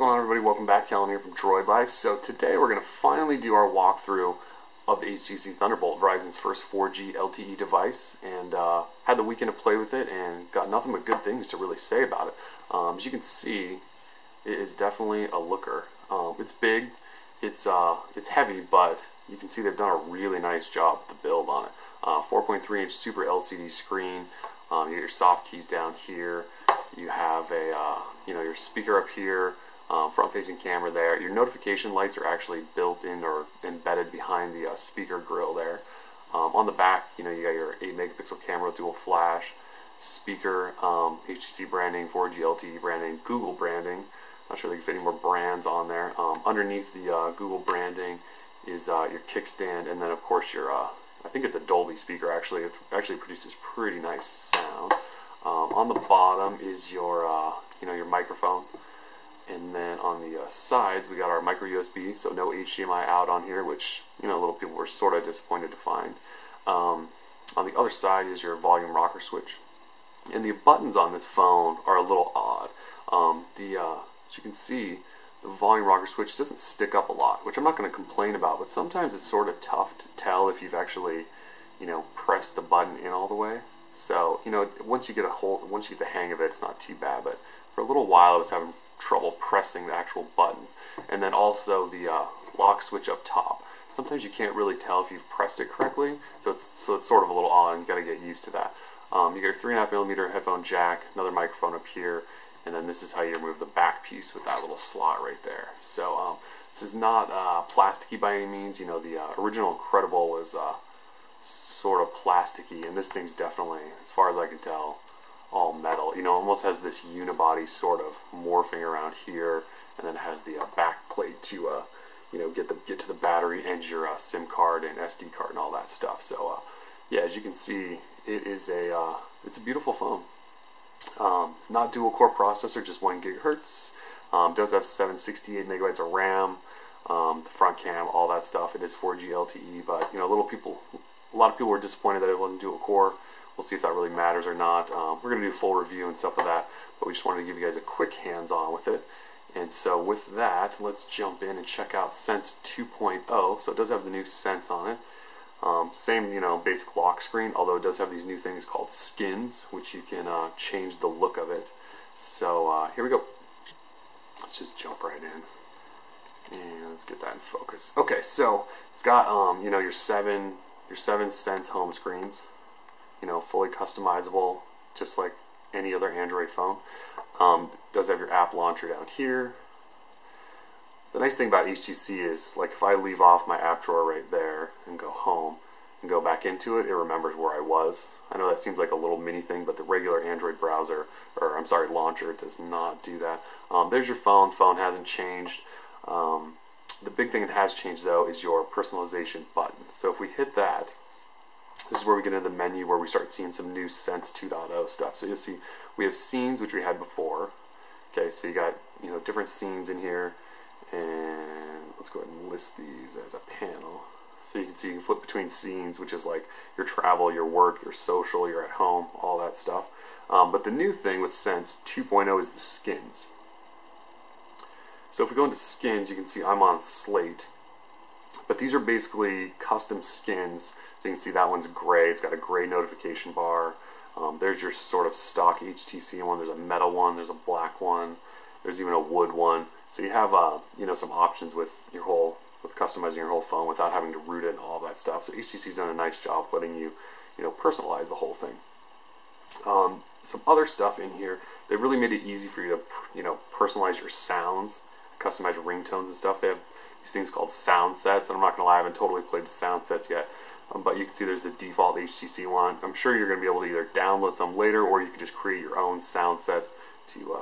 going on, everybody? Welcome back. Kellen here from Droid Life. So today we're going to finally do our walkthrough of the HTC Thunderbolt, Verizon's first 4G LTE device, and had the weekend to play with it and got nothing but good things to really say about it. As you can see, it is definitely a looker. It's big, it's heavy, but you can see they've done a really nice job with the build on it. 4.3-inch Super LCD screen. You get your soft keys down here. You have a your speaker up here, front-facing camera there. Your notification lights are actually built in or embedded behind the speaker grill there. On the back, you got your 8-megapixel camera with dual flash, speaker, HTC branding, 4G LTE branding, Google branding. Not sure they can fit any more brands on there. Underneath the Google branding is your kickstand, and then of course your I think it's a Dolby speaker. Actually, it actually produces pretty nice sound. On the bottom is your your microphone, and then on the sides we got our micro USB, so no HDMI out on here, which little people were sort of disappointed to find. On the other side is your volume rocker switch, and the buttons on this phone are a little odd. As you can see, the volume rocker switch doesn't stick up a lot, which I'm not going to complain about, but sometimes it's sort of tough to tell if you've actually pressed the button in all the way. So once you get the hang of it, it's not too bad. But for a little while, I was having trouble pressing the actual buttons. And then also the lock switch up top. Sometimes you can't really tell if you've pressed it correctly, so it's sort of a little odd, and you got to get used to that. You get your 3.5mm headphone jack, another microphone up here, and then this is how you remove the back piece with that little slot right there. So this is not plasticky by any means. The original Incredible was sort of plasticky, and this thing's definitely, as far as I can tell, all metal. Almost has this unibody sort of morphing around here, and then it has the back plate to get to the battery and your SIM card and SD card and all that stuff. So yeah, as you can see, it's a beautiful phone. Not dual core processor, just 1 gigahertz. Does have 768 megabytes of RAM. The front cam, all that stuff. It is 4G LTE, but a lot of people were disappointed that it wasn't dual core. We'll see if that really matters or not. We're going to do a full review and stuff of that, but we just wanted to give you guys a quick hands-on with it. And so with that, let's jump in and check out Sense 2.0. So it does have the new Sense on it. Same, basic lock screen, although it does have these new things called skins, which you can change the look of it. So here we go. Let's just jump right in, and let's get that in focus. Okay, so it's got your seven Sense home screens, fully customizable, just like any other Android phone. Does have your app launcher down here. The nice thing about HTC is, like, if I leave off my app drawer right there and go home and go back into it, it remembers where I was. I know that seems like a little mini thing, but the regular Android browser, or I'm sorry, launcher, does not do that. There's your phone. Phone hasn't changed. The big thing that has changed, though, is your personalization button. So if we hit that, this is where we get into the menu where we start seeing some new Sense 2.0 stuff. So you'll see we have scenes, which we had before. Okay, so you got different scenes in here. And let's go ahead and list these as a panel. So you can see you can flip between scenes, which is like your travel, your work, your social, your at home, all that stuff. But the new thing with Sense 2.0 is the skins. So if we go into skins, you can see I'm on Slate. But these are basically custom skins. So you can see that one's gray. It's got a gray notification bar. There's your sort of stock HTC one. There's a metal one. There's a black one. There's even a wood one. So you have some options with customizing your whole phone without having to root it and all that stuff. So HTC's done a nice job of letting you personalize the whole thing. Some other stuff in here, they've really made it easy for you to personalize your sounds, customize ringtones and stuff. They have these things called sound sets, and I'm not gonna lie, I haven't totally played the sound sets yet. But you can see there's the default HTC one. I'm sure you're going to be able to either download some later, or you can just create your own sound sets to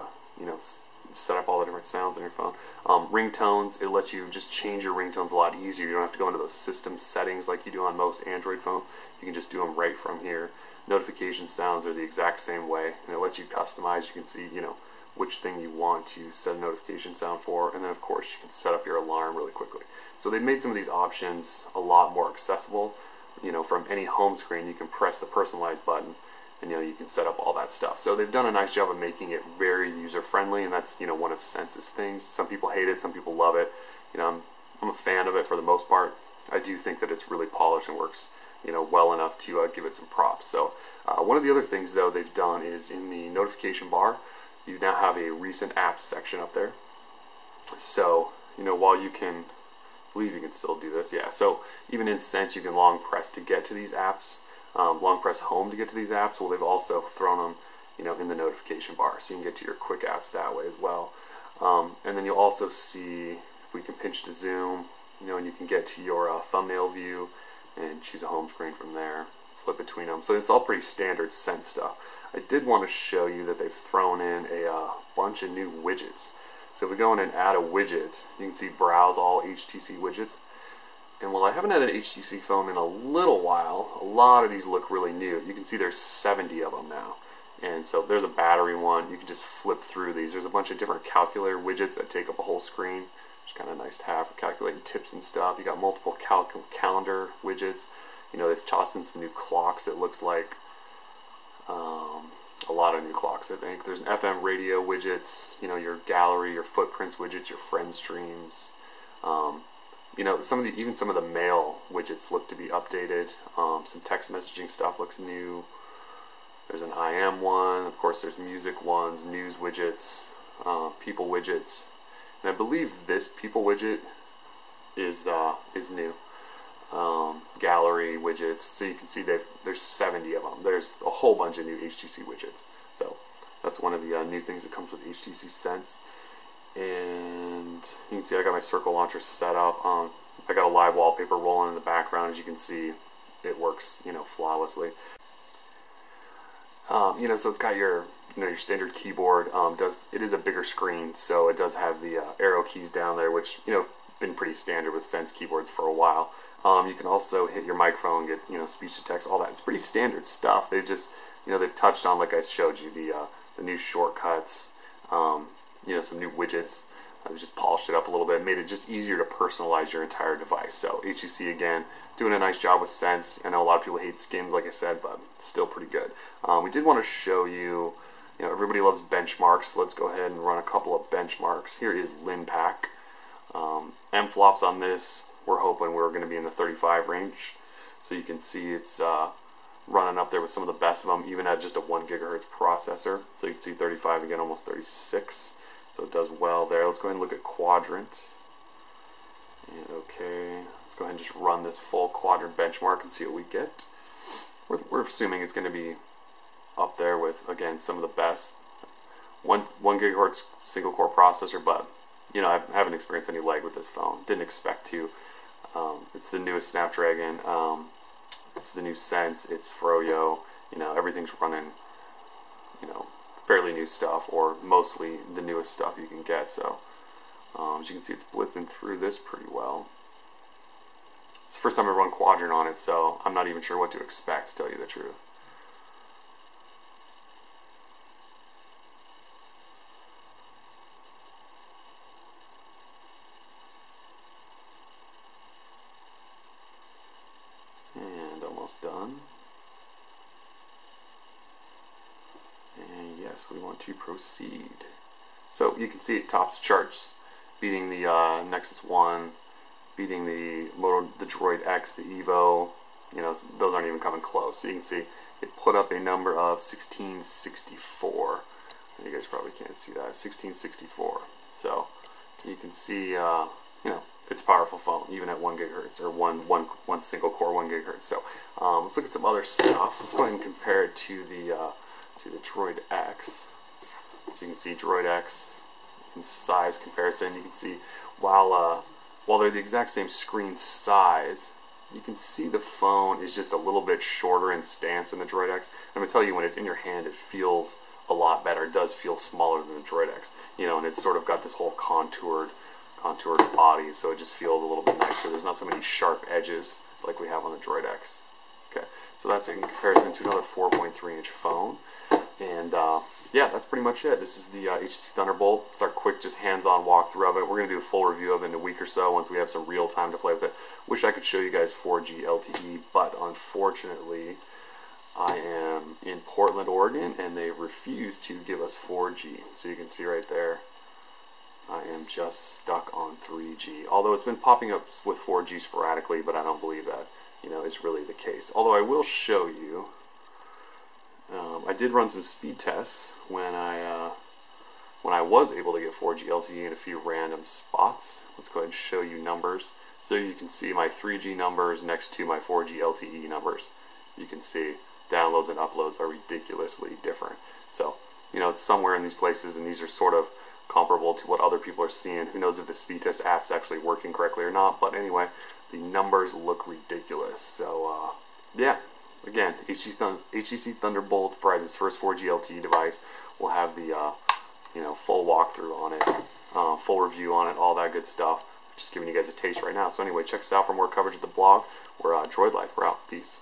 set up all the different sounds on your phone. Ringtones, it lets you just change your ringtones a lot easier. You don't have to go into those system settings like you do on most Android phones. You can just do them right from here. Notification sounds are the exact same way, and it lets you customize. You can see which thing you want to set a notification sound for, and then of course you can set up your alarm really quickly. So they've made some of these options a lot more accessible. From any home screen, you can press the personalize button and you can set up all that stuff. So they've done a nice job of making it very user-friendly, and that's one of Sense's things. Some people hate it, some people love it. I'm a fan of it for the most part. I do think that it's really polished and works well enough to give it some props. So one of the other things though they've done is in the notification bar, you now have a recent apps section up there. So while you can, I believe you can still do this, yeah. So even in Sense you can long press to get to these apps, long press home to get to these apps. Well, they've also thrown them in the notification bar, so you can get to your quick apps that way as well. And then you'll also see, if we can pinch to zoom, and you can get to your thumbnail view and choose a home screen from there, flip between them. So it's all pretty standard Sense stuff. I did want to show you that they've thrown in a bunch of new widgets. So if we go in and add a widget, you can see browse all HTC widgets. And while I haven't had an HTC phone in a little while, a lot of these look really new. You can see there's 70 of them now. And so there's a battery one. You can just flip through these. There's a bunch of different calculator widgets that take up a whole screen. Kind of nice to have for calculating tips and stuff. You got multiple calendar widgets. They've tossed in some new clocks. It looks like a lot of new clocks. I think there's an FM radio widgets. Your gallery, your footprints widgets, your friend streams. Even some of the mail widgets look to be updated. Some text messaging stuff looks new. There's an IM one. Of course, there's music ones, news widgets, people widgets. And I believe this people widget is new. Gallery widgets. So you can see there's 70 of them. There's a whole bunch of new HTC widgets. So that's one of the new things that comes with HTC Sense. And you can see I got my circle launcher set up. I got a live wallpaper rolling in the background. As you can see, it works flawlessly. So it's got your your standard keyboard. It is a bigger screen, so it does have the arrow keys down there, which been pretty standard with Sense keyboards for a while. You can also hit your microphone, get speech to text, all that. It's pretty standard stuff. They've just they've touched on, like I showed you, the new shortcuts, some new widgets. I've just polished it up a little bit, made it just easier to personalize your entire device. So HTC again doing a nice job with Sense. I know a lot of people hate skins, like I said, but still pretty good. We did want to show you. Everybody loves benchmarks. Let's go ahead and run a couple of benchmarks. Here is LinPack. M-flops on this, we're hoping we're going to be in the 35 range. So you can see it's running up there with some of the best of them, even at just a 1 gigahertz processor. So you can see 35 again, almost 36. So it does well there. Let's go ahead and look at Quadrant. And okay, let's go ahead and just run this full Quadrant benchmark and see what we get. We're assuming it's going to be up there with, again, some of the best. 1 gigahertz single core processor, but I haven't experienced any lag with this phone. Didn't expect to. It's the newest Snapdragon. It's the new Sense. It's Froyo. Everything's running fairly new stuff, or mostly the newest stuff you can get. So as you can see, it's blitzing through this pretty well. It's the first time I've run Quadrant on it, so I'm not even sure what to expect, to tell you the truth. And almost done. And yes, we want to proceed. So you can see it tops charts, beating the Nexus 1, beating the Droid X, the Evo. Those aren't even coming close. So you can see it put up a number of 1664. You guys probably can't see that. 1664. So you can see, it's a powerful phone, even at 1 gigahertz, or one single core 1 gigahertz. So let's look at some other stuff. Let's go ahead and compare it to the Droid X. So you can see Droid X in size comparison. You can see while they're the exact same screen size, you can see the phone is just a little bit shorter in stance than the Droid X. I'm going to tell you, when it's in your hand, it feels a lot better. It does feel smaller than the Droid X, and it's sort of got this whole contoured body, so it just feels a little bit nicer. There's not so many sharp edges like we have on the Droid X. Okay, so that's in comparison to another 4.3-inch phone. And yeah, that's pretty much it. This is the HTC Thunderbolt. It's our quick, just hands-on walkthrough of it. We're going to do a full review of it in a week or so once we have some real time to play with it. Wish I could show you guys 4G LTE, but unfortunately, I am in Portland, Oregon, and they refuse to give us 4G. So you can see right there, I am just stuck on 3G. Although it's been popping up with 4G sporadically, but I don't believe that, is really the case. Although I will show you, I did run some speed tests when I was able to get 4G LTE in a few random spots. Let's go ahead and show you numbers. So you can see my 3G numbers next to my 4G LTE numbers. You can see downloads and uploads are ridiculously different. So, it's somewhere in these places, and these are sort of comparable to what other people are seeing. Who knows if the speed test app's actually working correctly or not, but anyway, the numbers look ridiculous. So, yeah, again, HTC Thunderbolt, Verizon's first 4G LTE device, will have the, full walkthrough on it, full review on it, all that good stuff. Just giving you guys a taste right now. So anyway, check us out for more coverage at the blog. We're Droid Life. We're out. Peace.